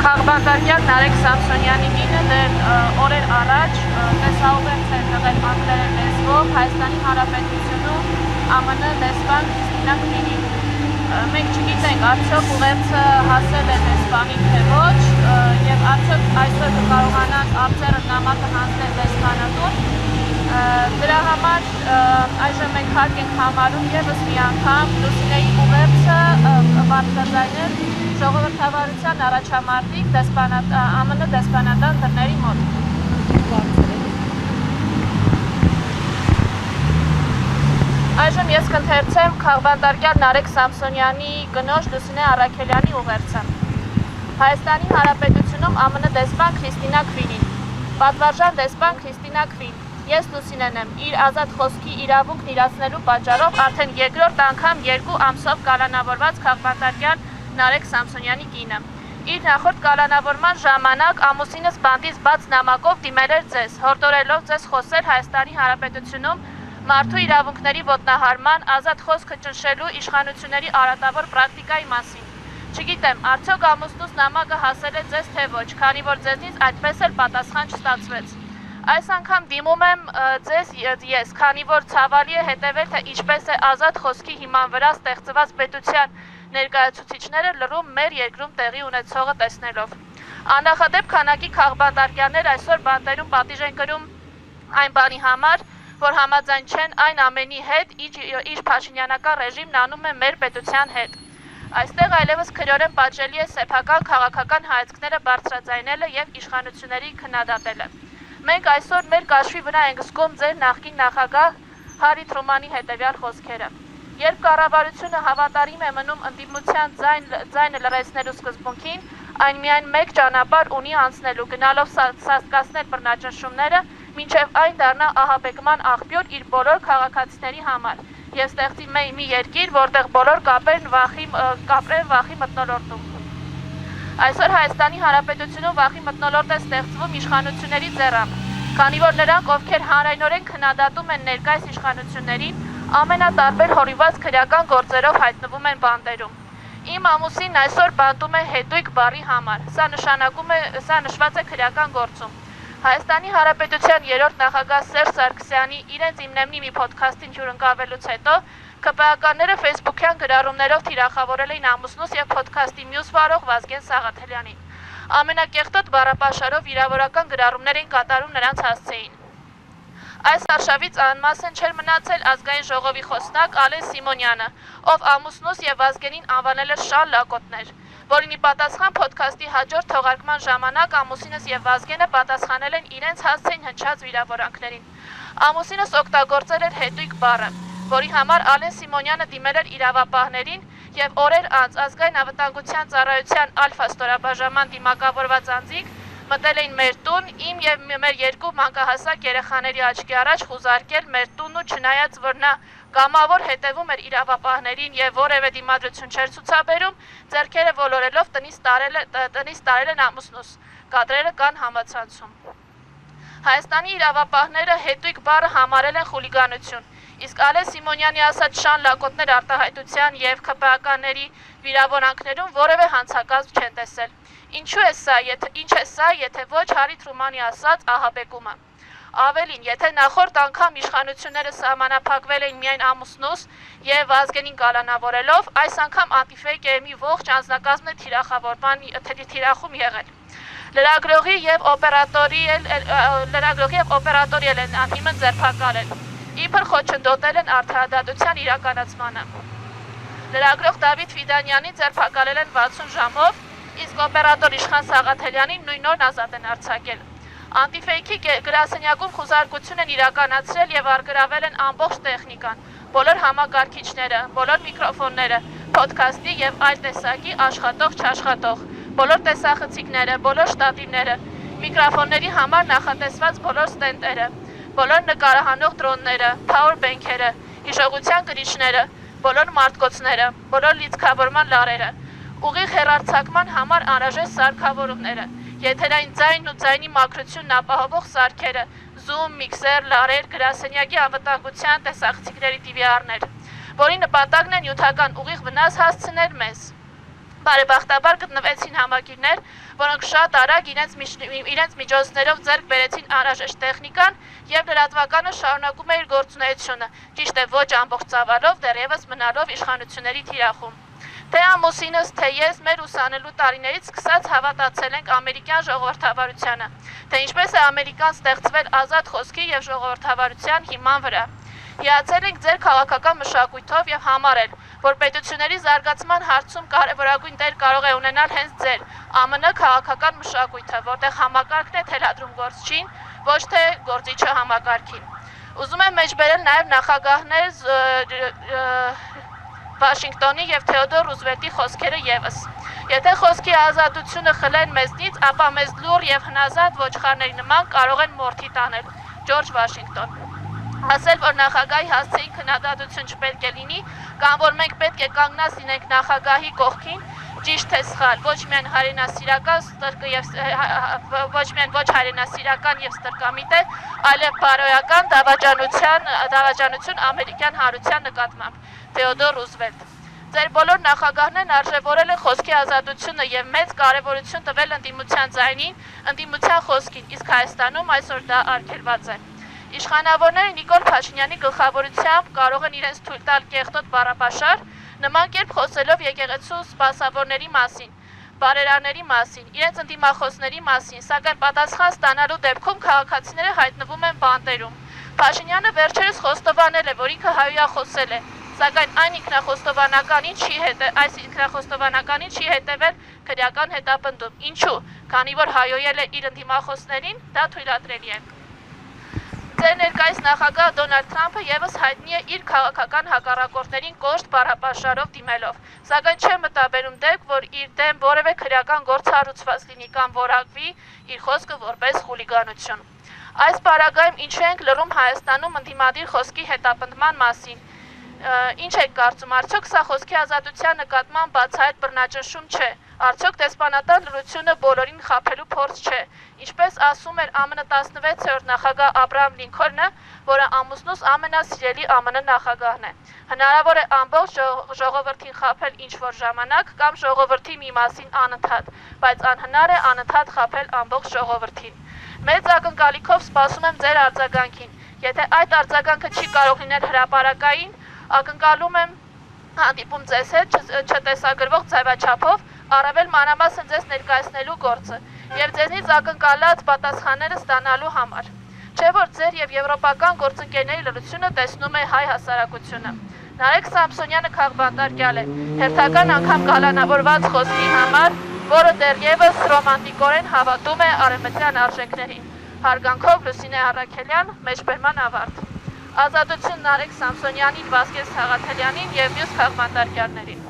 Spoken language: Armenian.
Քաղբանտարկյան Նարեկ Սամսոնյանի կինը դեռ օրեր առաջ տեսաուղերձ էր տվել անգլերեն լեզվով Հայաստանի Հանրապետությունում ԱՄՆ դեսպան Քրիստինա Քվինին։ Մենք չգիտենք արդյոք ուղերձը հասել է դեսպանին թե ոչ, եւ արդյոք այսօր կկարողանանք արձերը նամակը հանձնել դեսպանատուն։ Դրա համար այժմ մենք հարկ ենք համարում եւս մի անգամ Լուսինեի ուղերձը բարձրաձայնել ժողովրդավարության առաջամարտիկ ԱՄՆ դեսպանատան դռների մոտ։ Այժմ ես կընթերցեմ Քաղբանտարկյան Նարեկ Սամսոնյանի կնոջ Լուսինե Առաքելյանի ուղերձը։ Հայաստանի Հանրապետությունում ԱՄՆ դեսպան Քրիստինա Քվինին։ Պատվարժան դեսպան Քրիստինա Քվին։ Ես Լուսինեն եմ, իր ազատ խոսքի իրավունքն իրացնելու պատճառով արդեն երկրորդ անգամ 2 ամսով կալանավորված Քաղբանտարկյան Նարեկ Սամսոնյանի կինը։ Իր նախորդ կալանավորման ժամանակ ամուսինս բանտից բաց նամակով դիմել էր ձեզ, հորդորելով ձեզ խոսել Հայաստանի Հանրապետությունում մարդու իրավունքների ոտնահարման, ազատ խոսքը ճնշելու իշխանությունների արատավոր պրակտիկայի մասին։ Չգիտեմ, արդյոք ամուսնուս նամակը հասել է ձեզ թե ոչ, քանի որ ձեզնից այդպես էլ պատասխան չստացվեց։ Այս անգամ դիմում եմ ձեզ ես, քանի որ ցավալի է հետևել, թե ինչպես է ազատ խոսքի հիման վրա ստեղծված պետության ներկայացուցիչները լռում մեր երկրում տեղի ունեցողը տեսնելով։ Աննախադեպ քանակի քաղբանտարկյաններ այսօր բանտերում պատիժ են կրում այն բանի համար, որ համաձայն չեն այն ամենի հետ, ինչ փաշինյանական ռեժիմն անում է մեր պետության հետ։ Այստեղ այլևս քրորեն պատժելի է սեփական քաղաքական հայացքները բարձրաձայնելը եւ իշխանությունների քննադատելը։ Մենք այսօր մեր կաշվի վրա ենք զգում ձեր նախկին նախագահ Հարի Թրումանի հետևյալ խոսքերը։ Երբ կառավարությունը հավատարիմ է մնում ընդդիմության ձայնը լրացնելու սկզբունքին, այն միայն մեկ ճանապարհ ունի անցնելու, գնալով սաստկացնել բռնաճնշումները, մինչև այն դառնա ահաբեկման աղբյուր իր բոլոր քաղաքացիների համար եւ ստեղծի մի երկիր, որտեղ բոլոր կապրեն վախի մթնոլորտում։ Այսօր Հայաստանի Հանրապետությունում վախի մթնոլորտ է ստեղծվում իշխանությունների ձեռամբ, քանի որ նրանք, ովքեր հանրայնորեն քննադատում են ներկայիս իշխանություններին, ամենատարբեր հորիված քրեական գործերով հայտնվում են բանտերում։ Իմ ամուսինն այսօր բանտում է հետույք բառի համար, սա նշված է քրեական գործում։ Հայաստանի Հանրապետության 3-րդ նախագահ Սերժ Սարգսյանի իրենց իմնեմնի մի ոդքասթին հյուրընկալվելուց հետո ԿՊԱ-ականները ֆեյսբուքյան գրառումներով թիրախավորել էին ամուսնուս եւ ոդքասթի մյուս վարող Վազգեն Սաղաթելյանին։ Ամենակեղտոտ բառապաշարով վիրավորական գրառումներ էին կատարում նրանց հասցեին։ Այս արշավից անմասն չէր մնացել ազգային ժողովի խոսնակ Ալեն Սիմոնյանը, ով ամուսնուս եւ Վազգենին անվանել էր շալ լակոտներ, որին ի պատասխան ոդքասթի հաջորդ թողարկման ժամանակ ամուսինս եւ Վազգենը պատասխանել են իրենց հասցեին հնչած վիրավորանքներին։ Ամուսինս օգտագործել էր հետույք բառը, որի համար Ալեն Սիմոնյանը դիմել էր իրավապահներին եւ օրեր անց ազգային անվտանգության ծառայության ալֆա ստորաբաժանման դիմակավորված անձիկ մտել էին մեր տուն, իմ եւ մեր 2 մանկահասակ երեխաների աչքի առաջ խուզարկել մեր տունն ու չնայած որ նա կամավոր հետևում էր իրավապահներին եւ որևէ դիմադրություն չէր ցուցաբերում, ձեռքերը ոլորելով տնից տարել են ամուսնուս, կադրերը կան համացանցում։ Հայաստանի իրավապահները հետույք բառը համարել են խուլիգանություն, իսկ Ալեն Սիմոնյանի ասած շան լակոտներ արտահայտության եւ ԿՊԱ-ականների վիրավորանքներում որևէ հանցակազմ չեն տեսել։ Ինչ է սա, եթե ոչ Հարի Թրումանի ասած ահաբեկումը։ Ավելին, եթե նախորդ անգամ իշխանությունները սահմանափակվել էին միայն ամուսնուս եւ Վազգենին կալանավորելով, այս անգամ անտիֆեյք մի ողջ անձնակազմն է թիրախում եղել։ Լրագրողի եւ օպերատորի են անհիմն ձերբակալել։ Իբր խոչընդոտել են արդարադատության իրականացմանը։ Լրագրող Դավիթ Ֆիդանյանին ձերբակալել են 60 ժամով, իսկ օպերատոր Իշխան Սաղաթելյանին նույն օրն ազատ են արձակել։ Անտիֆեյքի գրասենյակում խուզարկություն են իրականացրել եւ արգրավել են ամբողջ տեխնիկան, բոլոր համակարգիչները, բոլոր միկրոֆոնները, ոդքասթի եւ այլ տեսակի աշխատող-չաշխատող, բոլոր տեսախցիկները, բոլոր շտատիվները, միկրոֆոնների համար նախատեսված բոլոր ստենդերը, բոլոր նկարահանող դրոնները, powerbank-երը, հիշողության կրիչները, բոլոր մարտկոցները, բոլոր լիցքավորման լարերը, ուղիղ հեռարձակման համար անհրաժեշտ սարքավորումները, եթերային ձայնն ու ձայնի մաքրությունն ապահովող սարքերը, Zoom, միքսեր, լարեր, գրասենյակի անվտանգության տեսախցիկների DVR-ներ, որի նպատակն է նյութական ուղիղ վնաս հասցնել մեզ։ Բարեբախտաբար գտնվեցին համագիրներ, որոնք շատ արագ իրենց միջոցներով ձեռք բերեցին անհրաժեշտ տեխնիկան եւ լրատվականը շարունակում է իր գործունեությունը, ճիշտ է ոչ ամբողջ ծավալով, դեռևս մնալով իշխանությունների թիրախում։ Թե ամուսինս, թե ես մեր ուսանելու տարիներից սկսած հավատացել ենք ամերիկյան ժողովրդավարությանը, թե ինչպես է Ամերիկան ստեղծվել ազատ խոսքի եւ ժողովրդավարության հիման վրա։ Հիացել ենք ձեր քաղաքական մշակույթով եւ համարել, որ պետությունների զարգացման հարցում կարևորագույն դեր կարող է ունենալ հենց ձեր ԱՄՆ քաղաքական մշակույթը, որտեղ համակարգն է թելադրում գործչին, ոչ թե գործիչը համակարգին։ Ուզում եմ մեջբերել նաեւ նախագահներ Վաշինգտոնի եւ Թեոդոր Ռուզվելտի խոսքերը եւս։ Եթե խոսքի ազատությունը խլեն մեզնից, ապա մեզ լուռ եւ հնազանդ ոչխարների նման կարող են մորթի տանել։ Ջորջ Վաշինգտոն։ Ասել, որ նախագահի հասցեին քննադատություն չպետք է լինի, կամ որ մենք պետք է կանգնած լինենք նախագահի կողքին, ճիշտ է սխալ, ոչ միայն հայրենասիրական եւ ստրկամիտ է, այլև բարոյական դավաճանություն ամերիկյան հանրության նկատմամբ։ Թեոդոր Ռուզվելտ։ Ձեր բոլոր նախագահներն արժևորել են խոսքի ազատությունը եւ մեծ կարեւորություն տվել ընդդիմության ձայնին, ընդդիմության խոսքին, իսկ Հայաստանում այսօր դա արգելված է։ Իշխանավորները Նիկոլ Փաշինյանի գլխավորությամբ կարող են իրենց թույլ տալ կեղտոտ բառապաշար, նման կերպ խոսելով եկեղեցու սպասավորների մասին, բարերարների մասին, իրենց ընդդիմախոսների մասին, սակայն պատասխան ստանալու դեպքում քաղաքացիները հայտնվում են բանտերում։ Փաշինյանը վերջերս խոստովանել է, որ ինքը հայոյախոսել է, սակայն այս ինքնախոստովանականին չի հետևել քրեական հետապնդում։ Ինչու՞, քանի որ հայոյել է իր ընդդիմախոսներին, դա թույլատրելի է։ Ձեր ներկայիս նախագահ Դոնալդ Թրամփը եւս հայտնի է իր քաղաքական հակառակորդներին կոշտ բառապաշարով դիմելով, սակայն չէ մտաբերում դեպք, որ իր դեմ որևէ քրեական գործ հարուցված լինի կամ որակվի իր խոսքը որպես խուլիգանություն։ Այս պարագայում ինչու ենք լռում Հայաստանում ընդդիմադիր խոսքի հետապնդման մասին։ Ինչ եք կարծում, արդյոք սա խոսքի ազատության նկատմամբ բացահայտ բռնաճնշում չէ, արդյոք դեսպանատան լռությունը բոլորին խաբելու փորձ չէ, ինչպես ասում էր ԱՄՆ 16-րդ նախագահ Աբրահամ Լինքոլնը, որը ամուսնուս ամենասիրելի ԱՄՆ նախագահն է։ Հնարավոր է ամբողջ ժողովրդին խաբել ինչ-որ ժամանակ կամ ժողովրդի մի մասին անընդհատ, բայց անհնար է անընդհատ խաբել ամբողջ ժողովրդին։ Մեծ ակնկալիքով սպասում եմ ձեր արձագանքին, եթե այդ արձագանքը չի կարող լինել հրապարակային, ակնկալում եմ հանդիպում ձեզ հետ չտեսագրվող ձևաչափով, առավել մանրամասն ձեզ ներկայացնելու գործը եւ ձեզնից ակնկալած պատասխանները ստանալու համար։ Չէ՞ որ ձեր եւ եվրոպական գործընկերների լռությունը տեսնում է հայ հասարակությունը։ Նարեկ Սամսոնյանը քաղբանտարկյալ է, հերթական անգամ գալանավորված խոսքի համար, որը դեռևս ռոմանտիկորեն հավատում է արևմտյան արժեքներին։ Հարգանքով Լուսինե Առաքելյան, մեջբերման ավարտ։ Ազատություն Նարեկ Սամսոնյանին, Վազգես Թաղաթելյանին եւ մյուս քաղբանտարկյալներին։